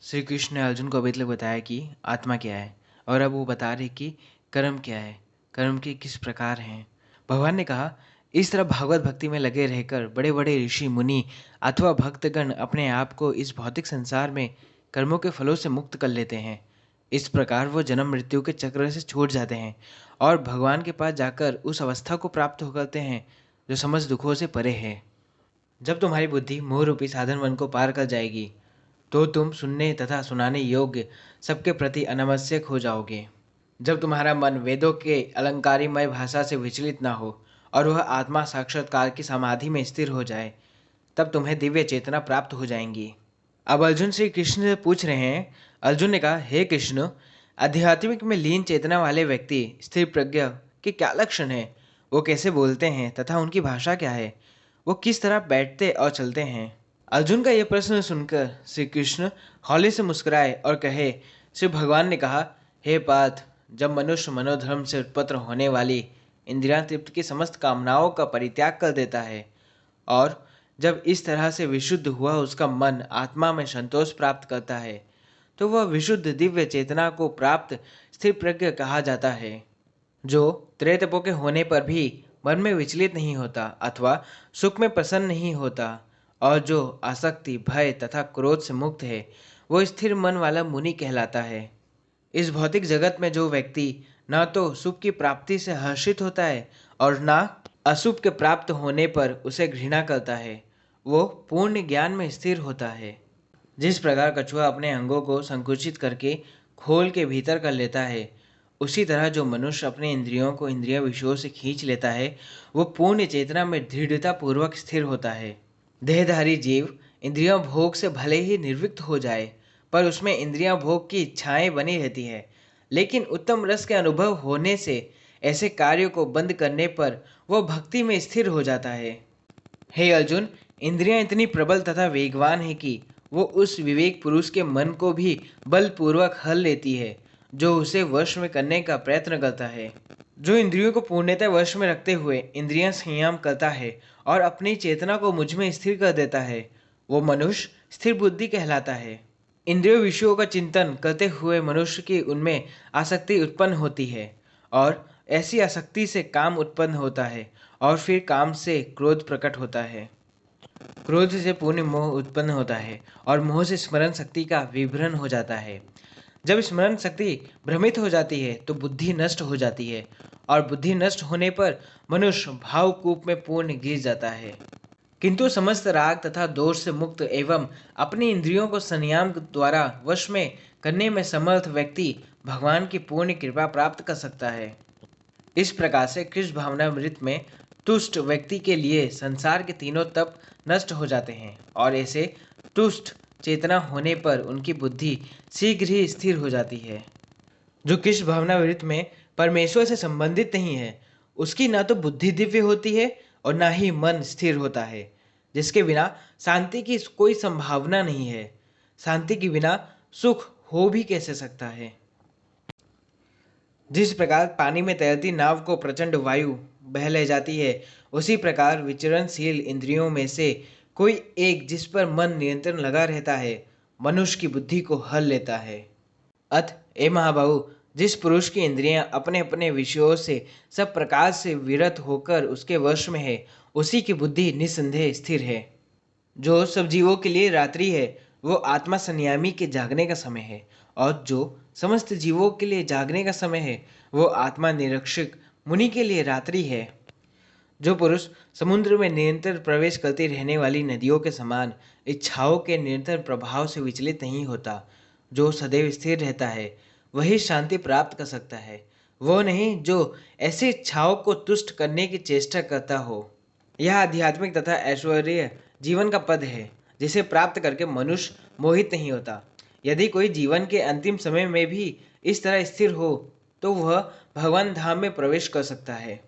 श्री कृष्ण ने अर्जुन को अभी तक बताया कि आत्मा क्या है, और अब वो बता रहे कि कर्म क्या है, कर्म के किस प्रकार हैं। भगवान ने कहा, इस तरह भागवत भक्ति में लगे रहकर बड़े बड़े ऋषि मुनि अथवा भक्तगण अपने आप को इस भौतिक संसार में कर्मों के फलों से मुक्त कर लेते हैं। इस प्रकार वो जन्म मृत्यु के चक्र से छूट जाते हैं और भगवान के पास जाकर उस अवस्था को प्राप्त हो करते हैं जो समस्त दुखों से परे है। जब तुम्हारी बुद्धि मोह रूपी साधन वन को पार कर जाएगी तो तुम सुनने तथा सुनाने योग्य सबके प्रति अनावश्यक हो जाओगे। जब तुम्हारा मन वेदों के अलंकारिमय भाषा से विचलित ना हो और वह आत्मा साक्षात्कार की समाधि में स्थिर हो जाए, तब तुम्हें दिव्य चेतना प्राप्त हो जाएंगी। अब अर्जुन श्री कृष्ण से पूछ रहे हैं। अर्जुन ने कहा, हे कृष्ण, आध्यात्मिक में लीन चेतना वाले व्यक्ति स्थिर प्रज्ञ के क्या लक्षण हैं? वो कैसे बोलते हैं तथा उनकी भाषा क्या है? वो किस तरह बैठते और चलते हैं? अर्जुन का यह प्रश्न सुनकर श्री कृष्ण हौले से मुस्कुराए और कहे, श्री भगवान ने कहा, हे पार्थ, जब मनुष्य मनोधर्म से उत्पन्न होने वाली इंद्रियां तृप्त की समस्त कामनाओं का परित्याग कर देता है और जब इस तरह से विशुद्ध हुआ उसका मन आत्मा में संतोष प्राप्त करता है, तो वह विशुद्ध दिव्य चेतना को प्राप्त स्थिर प्रज्ञ कहा जाता है, जो त्रैतपों के होने पर भी मन में विचलित नहीं होता अथवा सुख में प्रसन्न नहीं होता, और जो आसक्ति, भय तथा क्रोध से मुक्त है, वो स्थिर मन वाला मुनि कहलाता है। इस भौतिक जगत में जो व्यक्ति न तो सुख की प्राप्ति से हर्षित होता है और न अशुभ के प्राप्त होने पर उसे घृणा करता है, वो पूर्ण ज्ञान में स्थिर होता है। जिस प्रकार कछुआ अपने अंगों को संकुचित करके खोल के भीतर कर लेता है, उसी तरह जो मनुष्य अपने इंद्रियों को इंद्रिय विषयों से खींच लेता है, वो पूर्ण चेतना में दृढ़ता पूर्वक स्थिर होता है। देहधारी जीव इंद्रियों भोग से भले ही निर्विक्त हो जाए, पर उसमें इंद्रियों भोग की इच्छाएं बनी रहती है, लेकिन उत्तम रस के अनुभव होने से ऐसे कार्यों को बंद करने पर वह भक्ति में स्थिर हो जाता है। हे अर्जुन, इंद्रियां इतनी प्रबल तथा वेगवान है कि वो उस विवेक पुरुष के मन को भी बलपूर्वक हल लेती है, जो उसे वश में करने का प्रयत्न करता है। जो इंद्रियों को पूर्णतः वश में रखते हुए इंद्रियां संयम करता है और अपनी चेतना को मुझ में स्थिर कर देता है, वो मनुष्य स्थिर बुद्धि कहलाता है। इंद्रियों विषयों का चिंतन करते हुए मनुष्य की उनमें आसक्ति उत्पन्न होती है और ऐसी आसक्ति से काम उत्पन्न होता है और फिर काम से क्रोध प्रकट होता है। क्रोध से पूर्ण मोह उत्पन्न होता है और मोह से स्मरण शक्ति का विभ्रम हो जाता है। जब स्मरण शक्ति भ्रमित हो जाती है तो बुद्धि नष्ट हो जाती है और बुद्धि नष्ट होने पर मनुष्य भावकूप में पूर्ण गिर जाता है। किंतु समस्त राग तथा दोष से मुक्त एवं अपनी इंद्रियों को संयम द्वारा वश में करने में समर्थ व्यक्ति भगवान की पूर्ण कृपा प्राप्त कर सकता है। इस प्रकार से कृष्ण भावनामृत में तुष्ट व्यक्ति के लिए संसार के तीनों तप नष्ट हो जाते हैं और ऐसे तुष्ट चेतना होने पर उनकी बुद्धि शीघ्र ही स्थिर हो जाती है। जो कृष्ण भावनामृत में परमेश्वर से संबंधित नहीं है, उसकी ना तो बुद्धि दिव्य होती है और ना ही मन स्थिर होता है, जिसके बिना शांति की कोई संभावना नहीं है। शांति के बिना सुख हो भी कैसे सकता है? जिस प्रकार पानी में तैरती नाव को प्रचंड वायु बह ले जाती है, उसी प्रकार विचरणशील इंद्रियों में से कोई एक जिस पर मन नियंत्रण लगा रहता है, मनुष्य की बुद्धि को हल लेता है। अत ए महाबाहु, जिस पुरुष की इंद्रियां अपने अपने विषयों से सब प्रकार से विरत होकर उसके वश में है, उसी की बुद्धि निस्संदेह स्थिर है। जो सब जीवों के लिए रात्रि है, वो आत्मा संयामी के जागने का समय है, और जो समस्त जीवों के लिए जागने का समय है, वो आत्मा निरीक्षक मुनि के लिए रात्रि है। जो पुरुष समुद्र में निरंतर प्रवेश करती रहने वाली नदियों के समान इच्छाओं के निरंतर प्रभाव से विचलित नहीं होता, जो सदैव स्थिर रहता है, वही शांति प्राप्त कर सकता है। वो नहीं जो ऐसी इच्छाओं को तुष्ट करने की चेष्टा करता हो। यह आध्यात्मिक तथा ऐश्वर्य जीवन का पद है, जिसे प्राप्त करके मनुष्य मोहित नहीं होता। यदि कोई जीवन के अंतिम समय में भी इस तरह स्थिर हो, तो वह भगवान धाम में प्रवेश कर सकता है।